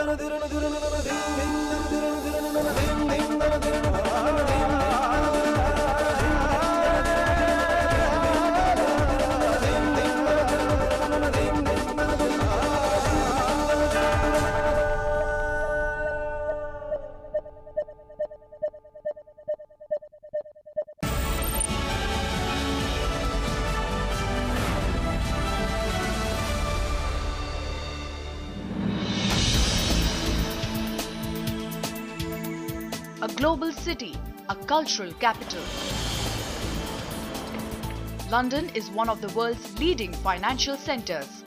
A global city, a cultural capital. London is one of the world's leading financial centres.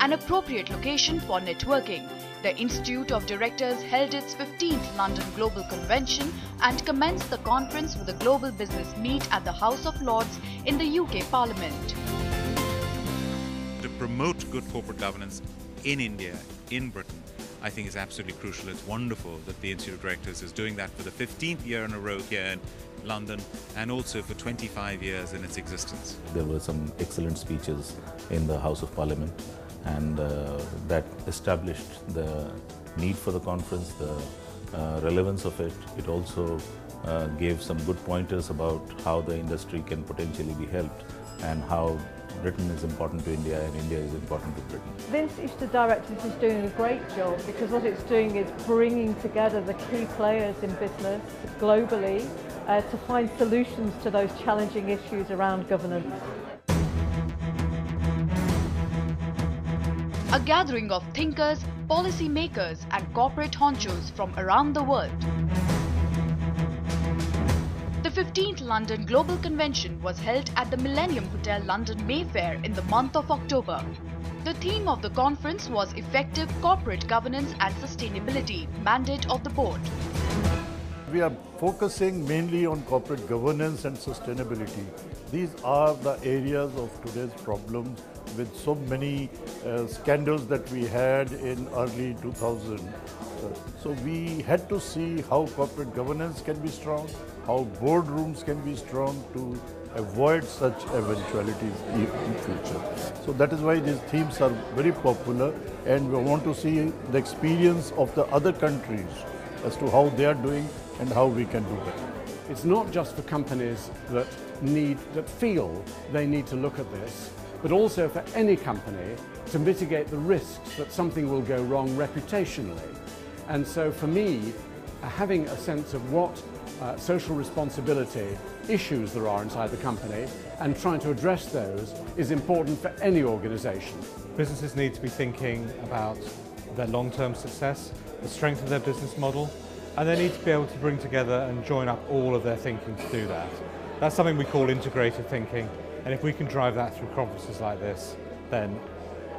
An appropriate location for networking, the Institute of Directors held its 15th London Global Convention and commenced the conference with a global business meet at the House of Lords in the UK Parliament. To promote good corporate governance in India, in Britain, I think is absolutely crucial. It's wonderful that the Institute of Directors is doing that for the 15th year in a row here in London and also for 25 years in its existence. There were some excellent speeches in the House of Parliament, and that established the need for the conference, the relevance of it. It also gave some good pointers about how the industry can potentially be helped and how Britain is important to India and India is important to Britain. This Institute of Directors is doing a great job because what it's doing is bringing together the key players in business globally to find solutions to those challenging issues around governance. A gathering of thinkers, policy makers and corporate honchos from around the world. The 15th London Global Convention was held at the Millennium Hotel, London Mayfair in the month of October. The theme of the conference was Effective Corporate Governance and Sustainability, mandate of the board. We are focusing mainly on corporate governance and sustainability. These are the areas of today's problems with so many scandals that we had in early 2000. So we had to see how corporate governance can be strong, how boardrooms can be strong to avoid such eventualities in future. So that is why these themes are very popular, and we want to see the experience of the other countries as to how they are doing and how we can do better. It's not just for companies that feel they need to look at this, but also for any company to mitigate the risks that something will go wrong reputationally. And so for me, having a sense of what social responsibility issues there are inside the company and trying to address those is important for any organisation. Businesses need to be thinking about their long-term success, the strength of their business model, and they need to be able to bring together and join up all of their thinking to do that. That's something we call integrated thinking, and if we can drive that through conferences like this, then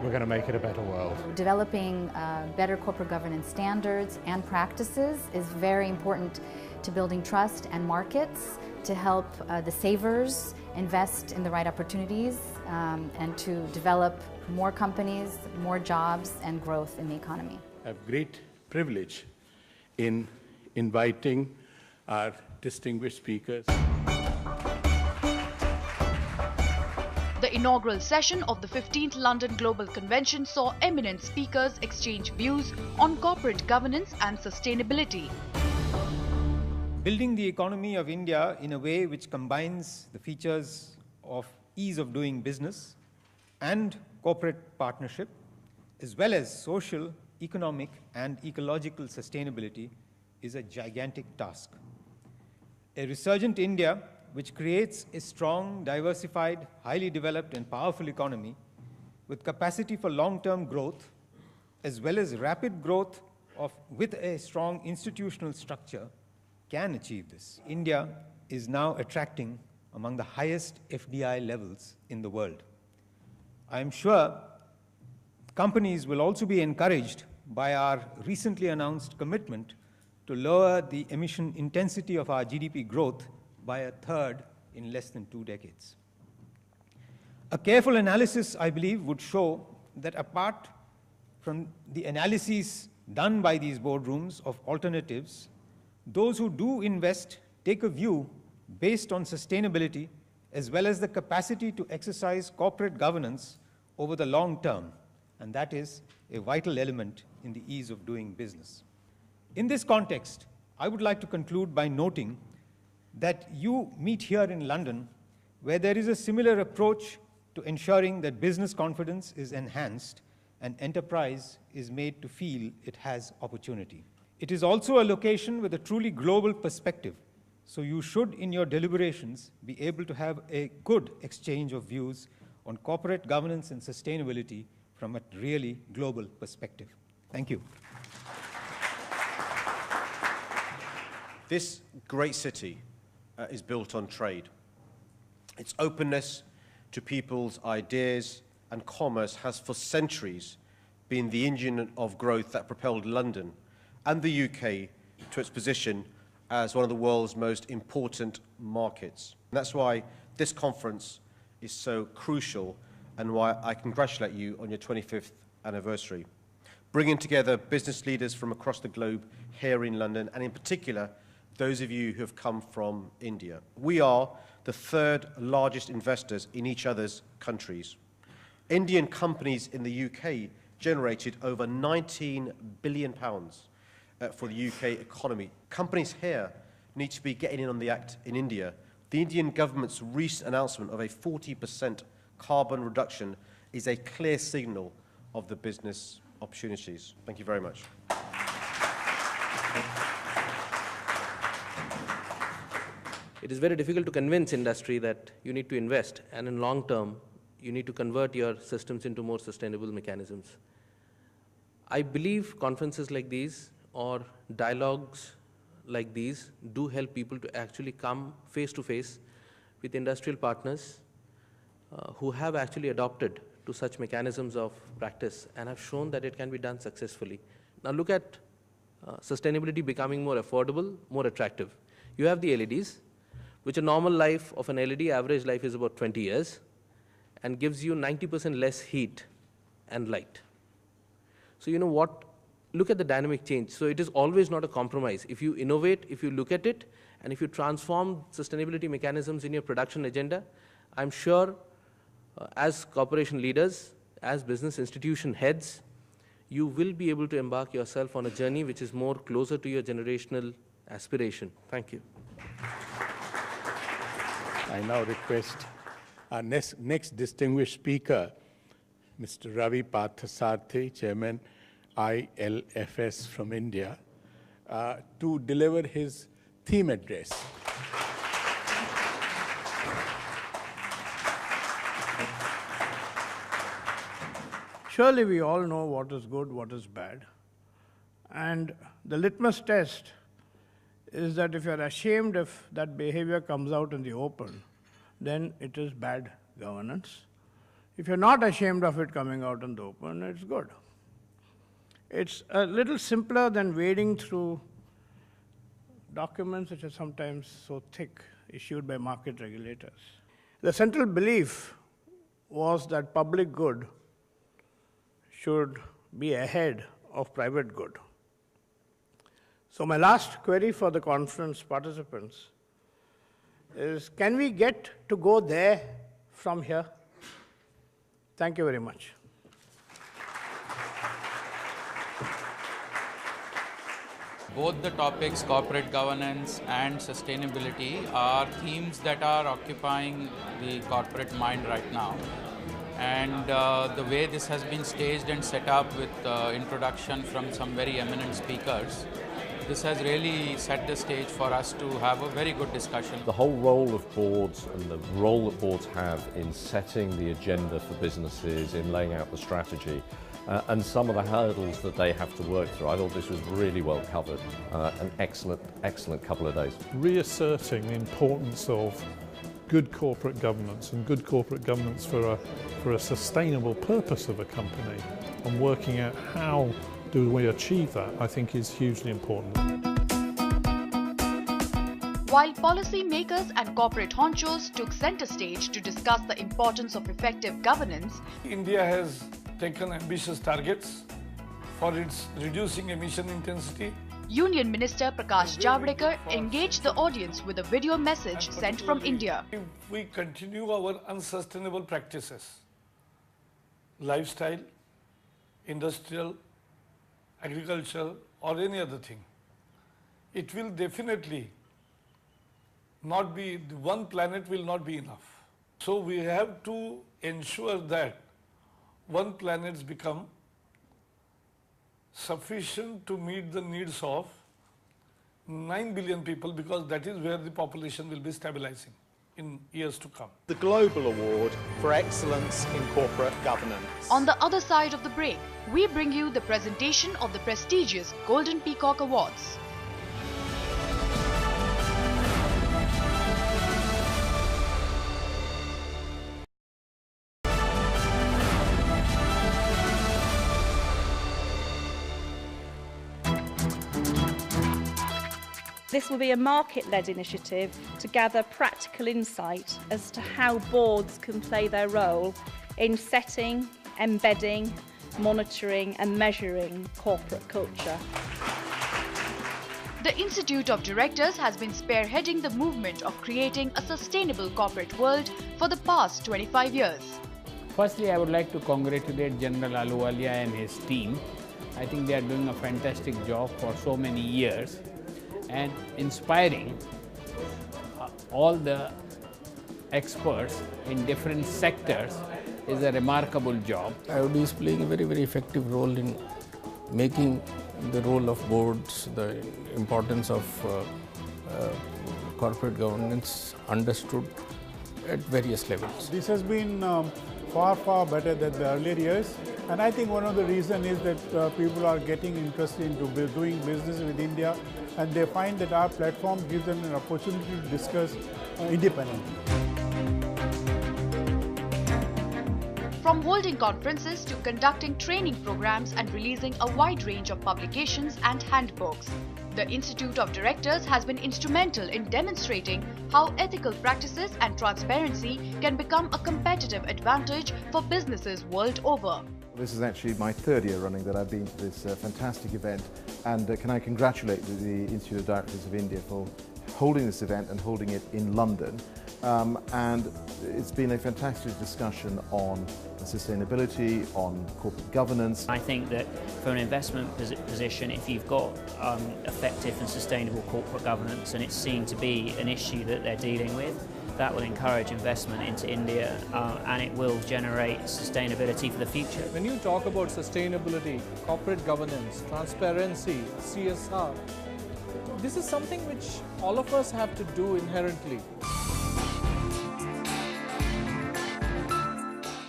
we're going to make it a better world. Developing better corporate governance standards and practices is very important to building trust and markets, to help the savers invest in the right opportunities, and to develop more companies, more jobs and growth in the economy. I have great privilege in inviting our distinguished speakers. The inaugural session of the 15th London Global Convention saw eminent speakers exchange views on corporate governance and sustainability. Building the economy of India in a way which combines the features of ease of doing business and corporate partnership, as well as social, economic, and ecological sustainability, is a gigantic task. A resurgent India, which creates a strong, diversified, highly developed and powerful economy with capacity for long-term growth, as well as rapid growth with a strong institutional structure, can achieve this. India is now attracting among the highest FDI levels in the world. I am sure companies will also be encouraged by our recently announced commitment to lower the emission intensity of our GDP growth by a third in less than 2 decades. A careful analysis, I believe, would show that apart from the analyses done by these boardrooms of alternatives, those who do invest take a view based on sustainability as well as the capacity to exercise corporate governance over the long term, and that is a vital element in the ease of doing business. In this context, I would like to conclude by noting that you meet here in London, where there is a similar approach to ensuring that business confidence is enhanced and enterprise is made to feel it has opportunity. It is also a location with a truly global perspective, so you should, in your deliberations, be able to have a good exchange of views on corporate governance and sustainability from a really global perspective. Thank you. This great city is built on trade. Its openness to people's ideas and commerce has for centuries been the engine of growth that propelled London and the UK to its position as one of the world's most important markets. And that's why this conference is so crucial and why I congratulate you on your 25th anniversary. Bringing together business leaders from across the globe here in London, and in particular, those of you who have come from India. We are the third largest investors in each other's countries. Indian companies in the UK generated over £19 billion for the UK economy. Companies here need to be getting in on the act in India. The Indian government's recent announcement of a 40% carbon reduction is a clear signal of the business opportunities. Thank you very much. It is very difficult to convince industry that you need to invest, and in long term, you need to convert your systems into more sustainable mechanisms. I believe conferences like these or dialogues like these do help people to actually come face to face with industrial partners who have actually adopted to such mechanisms of practice and have shown that it can be done successfully. Now look at sustainability becoming more affordable, more attractive. You have the LEDs, which a normal life of an LED, average life is about 20 years, and gives you 90% less heat and light. So you know what? Look at the dynamic change. So it is always not a compromise. If you innovate, if you look at it, and if you transform sustainability mechanisms in your production agenda, I'm sure as corporation leaders, as business institution heads, you will be able to embark yourself on a journey which is more closer to your generational aspiration. Thank you. I now request our next distinguished speaker, Mr. Ravi Parthasarthi, Chairman, ILFS from India, to deliver his theme address. Surely we all know what is good, what is bad. And the litmus test is that if you're ashamed if that behavior comes out in the open, then it is bad governance. If you're not ashamed of it coming out in the open, it's good. It's a little simpler than wading through documents which are sometimes so thick, issued by market regulators. The central belief was that public good should be ahead of private good. So my last query for the conference participants is, can we get to go there from here? Thank you very much. Both the topics, corporate governance and sustainability, are themes that are occupying the corporate mind right now. And the way this has been staged and set up with introduction from some very eminent speakers, this has really set the stage for us to have a very good discussion. The whole role of boards and the role that boards have in setting the agenda for businesses, in laying out the strategy, and some of the hurdles that they have to work through. I thought this was really well covered. An excellent couple of days. Reasserting the importance of good corporate governance and good corporate governance for a sustainable purpose of a company, and working out how do we achieve that, I think is hugely important. While policymakers and corporate honchos took center stage to discuss the importance of effective governance, India has taken ambitious targets for its reducing emission intensity. Union Minister Prakash Javadekar engaged the audience with a video message sent from India. If we continue our unsustainable practices, lifestyle, industrial, agriculture, or any other thing. It will definitely not be, one planet will not be enough. So we have to ensure that one planet become sufficient to meet the needs of 9 billion people, because that is where the population will be stabilizing in years to come. The Global Award for Excellence in Corporate Governance. On the other side of the break, we bring you the presentation of the prestigious Golden Peacock Awards. This will be a market-led initiative to gather practical insight as to how boards can play their role in setting, embedding, monitoring and measuring corporate culture. The Institute of Directors has been spearheading the movement of creating a sustainable corporate world for the past 25 years. Firstly, I would like to congratulate General Ahluwalia and his team. I think they are doing a fantastic job for so many years, and inspiring all the experts in different sectors is a remarkable job. IOD is playing a very, very effective role in making the role of boards, the importance of corporate governance understood at various levels. This has been far, far better than the earlier years. And I think one of the reasons is that people are getting interested into doing business with India, and they find that our platform gives them an opportunity to discuss independently. From holding conferences to conducting training programs and releasing a wide range of publications and handbooks, the Institute of Directors has been instrumental in demonstrating how ethical practices and transparency can become a competitive advantage for businesses world over. This is actually my third year running that I've been to this fantastic event, and can I congratulate the Institute of Directors of India for holding this event and holding it in London. And it's been a fantastic discussion on sustainability, on corporate governance. I think that for an investment position, if you've got effective and sustainable corporate governance and it's seen to be an issue that they're dealing with, that will encourage investment into India and it will generate sustainability for the future. When you talk about sustainability, corporate governance, transparency, CSR, this is something which all of us have to do inherently.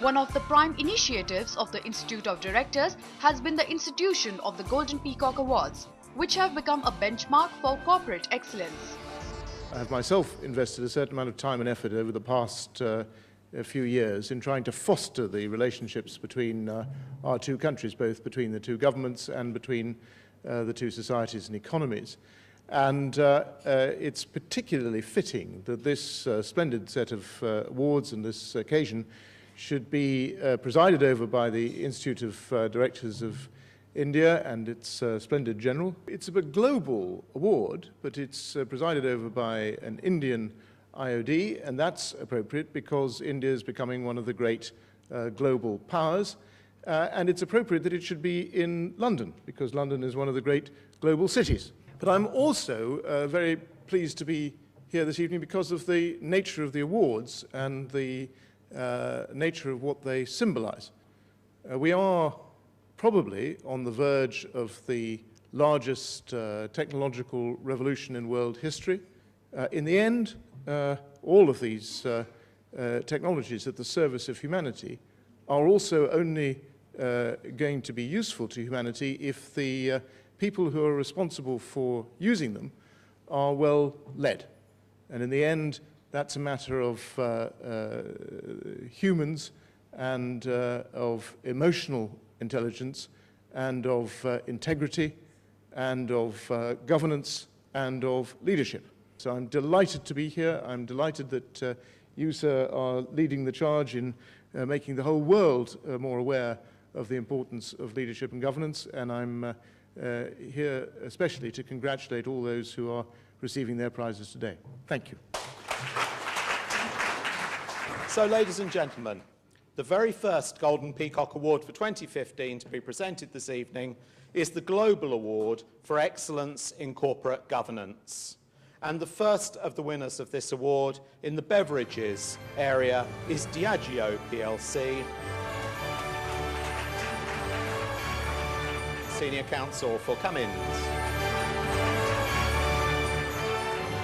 One of the prime initiatives of the Institute of Directors has been the institution of the Golden Peacock Awards, which have become a benchmark for corporate excellence. I have myself invested a certain amount of time and effort over the past few years in trying to foster the relationships between our two countries, both between the two governments and between the two societies and economies. And it's particularly fitting that this splendid set of awards and this occasion should be presided over by the Institute of Directors of India and its splendid general. It's a global award, but it's presided over by an Indian IOD, and that's appropriate because India is becoming one of the great global powers, and it's appropriate that it should be in London because London is one of the great global cities. But I'm also very pleased to be here this evening because of the nature of the awards and the nature of what they symbolize. We are probably on the verge of the largest technological revolution in world history. In the end, all of these technologies at the service of humanity are also only going to be useful to humanity if the people who are responsible for using them are well led. And in the end, that's a matter of humans and of emotional intelligence and of integrity and of governance and of leadership. So I'm delighted to be here. I'm delighted that you, sir, are leading the charge in making the whole world more aware of the importance of leadership and governance, and I'm here especially to congratulate all those who are receiving their prizes today. Thank you. So, ladies and gentlemen, The very first Golden Peacock Award for 2015 to be presented this evening is the Global Award for Excellence in Corporate Governance. And the first of the winners of this award in the beverages area is Diageo plc. Senior Counsel for Cummins.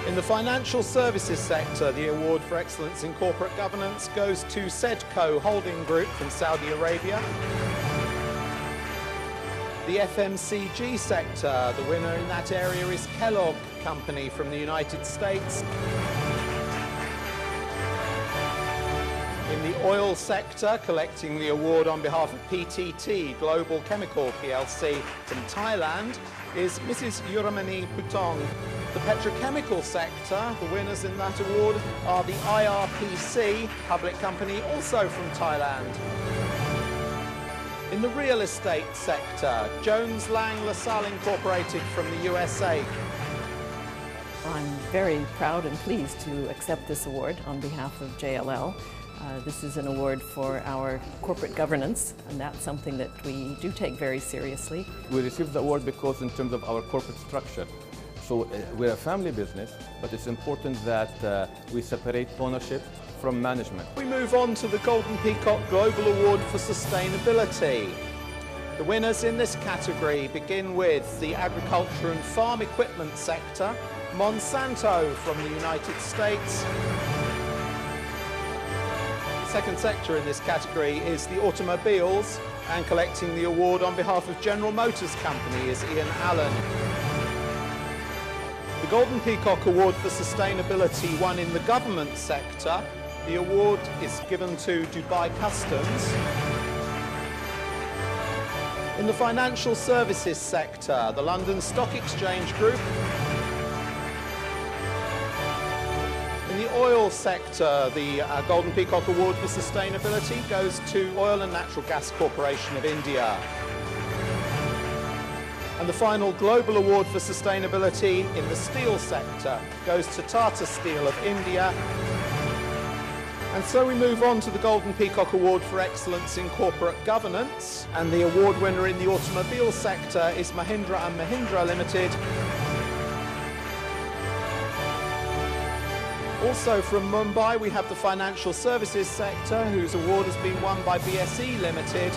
In the financial services sector, the award for excellence in corporate governance goes to Sedco Holding Group from Saudi Arabia. The FMCG sector, the winner in that area is Kellogg Company from the United States. In the oil sector, collecting the award on behalf of PTT Global Chemical plc from Thailand is Mrs. Yuramani Putong. The petrochemical sector, the winners in that award are the IRPC public company, also from Thailand. In the real estate sector, Jones Lang LaSalle Incorporated from the USA. I'm very proud and pleased to accept this award on behalf of JLL. This is an award for our corporate governance, and that's something that we do take very seriously. We received the award because in terms of our corporate structure. So we're a family business, but it's important that we separate ownership from management. We move on to the Golden Peacock Global Award for Sustainability. The winners in this category begin with the agriculture and farm equipment sector, Monsanto from the United States. The second sector in this category is the automobiles, and collecting the award on behalf of General Motors Company is Ian Allen. The Golden Peacock Award for Sustainability won in the government sector. The award is given to Dubai Customs. In the financial services sector, the London Stock Exchange Group. In the oil sector, the Golden Peacock Award for Sustainability goes to Oil and Natural Gas Corporation of India. And the final Global Award for Sustainability in the steel sector goes to Tata Steel of India. And so we move on to the Golden Peacock Award for Excellence in Corporate Governance. And the award winner in the automobile sector is Mahindra & Mahindra Limited. Also from Mumbai, we have the financial services sector, whose award has been won by BSE Limited.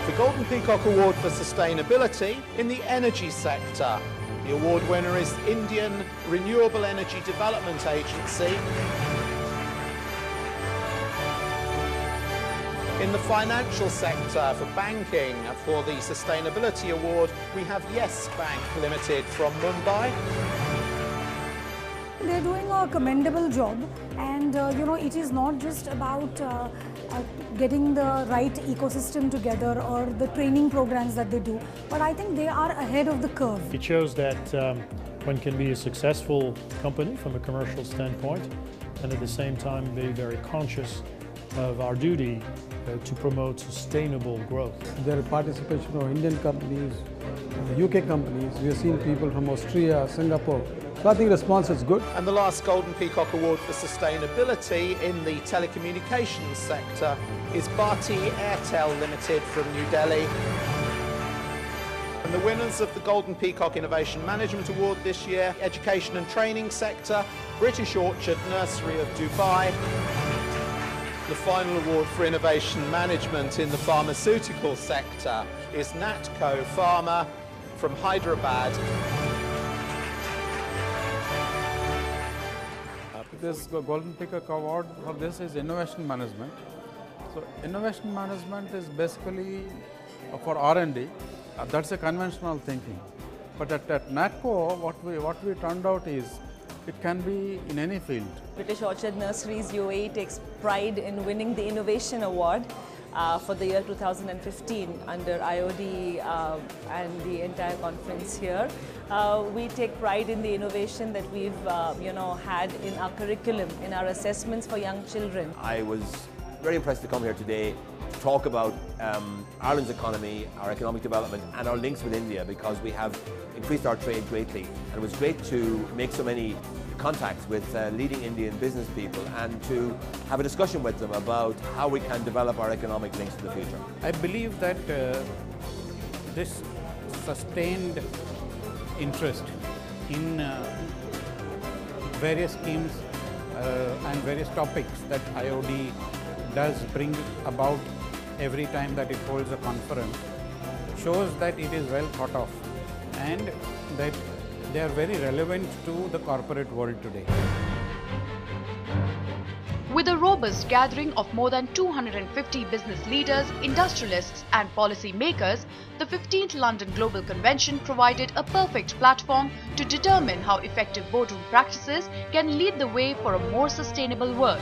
The Golden Peacock Award for Sustainability in the energy sector. The award winner is Indian Renewable Energy Development Agency. In the financial sector for banking, for the Sustainability Award, we have Yes Bank Limited from Mumbai. They're doing a commendable job, and it is not just about getting the right ecosystem together or the training programs that they do, but I think they are ahead of the curve. It shows that one can be a successful company from a commercial standpoint, and at the same time be very conscious of our duty to promote sustainable growth. There are participation of Indian companies, UK companies. We have seen people from Austria, Singapore. So I think the response is good. And the last Golden Peacock Award for Sustainability in the telecommunications sector is Bharti Airtel Limited from New Delhi. And the winners of the Golden Peacock Innovation Management Award this year, education and training sector, British Orchard Nursery of Dubai. The final award for innovation management in the pharmaceutical sector is Natco Pharma from Hyderabad. This Golden Peacock Award for this is innovation management. So innovation management is basically for R&D. That's a conventional thinking. But at NATCO, what we turned out is it can be in any field. British Orchard Nurseries UAE takes pride in winning the Innovation Award for the year 2015 under IOD and the entire conference here. We take pride in the innovation that we've had in our curriculum, in our assessments for young children. I was very impressed to come here today to talk about Ireland's economy, our economic development and our links with India, because we have increased our trade greatly, and it was great to make so many contacts with leading Indian business people and to have a discussion with them about how we can develop our economic links in the future. I believe that this sustained interest in various schemes and various topics that IOD does bring about every time that it holds a conference shows that it is well thought of and that they are very relevant to the corporate world today. With a robust gathering of more than 250 business leaders, industrialists and policy makers, the 15th London Global Convention provided a perfect platform to determine how effective boardroom practices can lead the way for a more sustainable world.